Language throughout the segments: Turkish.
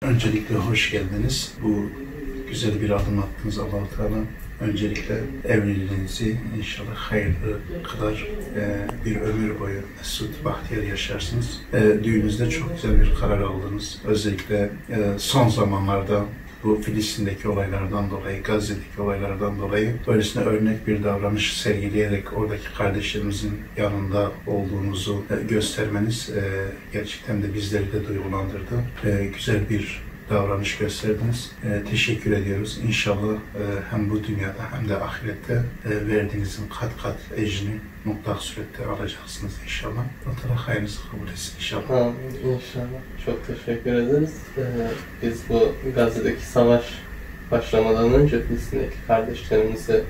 Öncelikle hoş geldiniz. Bu güzel bir adım attınız Allah-u Teala. Öncelikle evliliğinizi inşallah hayırlı kadar bir ömür boyu mesut, bahtiyar yaşarsınız. Düğününüzde çok güzel bir karar aldınız. Özellikle son zamanlarda bu Filistin'deki olaylardan dolayı, Gazze'deki olaylardan dolayı böylesine örnek bir davranış sergileyerek oradaki kardeşlerimizin yanında olduğunuzu göstermeniz gerçekten de bizleri de duygulandırdı. Güzel bir davranış gösterdiniz. Teşekkür ediyoruz. İnşallah hem bu dünyada hem de ahirette verdiğinizin kat kat ecrini mutlak surette alacaksınız inşallah. Allah hayrınızı kabul etsin inşallah. Amin inşallah. Çok teşekkür ederiz. Biz bu Gazze'deki savaş başlamadan önce Filistin'deki kardeşlerimizi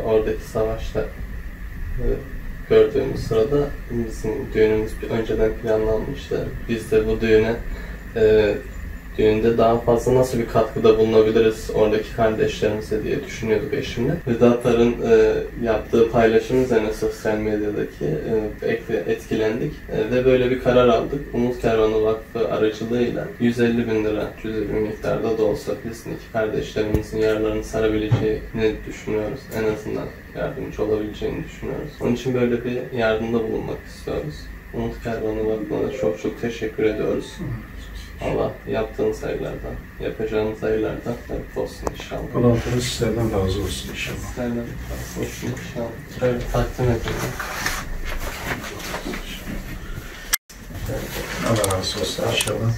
oradaki savaşta gördüğümüz sırada bizim düğünümüz önceden planlanmıştı. Biz de bu düğünde daha fazla nasıl bir katkıda bulunabiliriz oradaki kardeşlerimize diye düşünüyorduk eşimle. Vedatların yaptığı paylaşım üzerine sosyal medyadaki etkilendik ve böyle bir karar aldık. Umut Kervanı Vakfı aracılığıyla 150.000 lira cüzi bir miktarda da olsa Filistin'deki kardeşlerimizin yaralarını sarabileceğini düşünüyoruz. En azından yardımcı olabileceğini düşünüyoruz. Onun için böyle bir yardımda bulunmak istiyoruz. Umut Kervanı Vakfı'na da çok çok teşekkür ediyoruz. Allah yaptığınız hayırlardan, yapacağınız hayırlardan hep olsun inşallah. Allah sizlerden razı olsun inşallah. Sizlerden razı olsun inşallah. Şöyle takdim edelim. Allah razı olsun inşallah.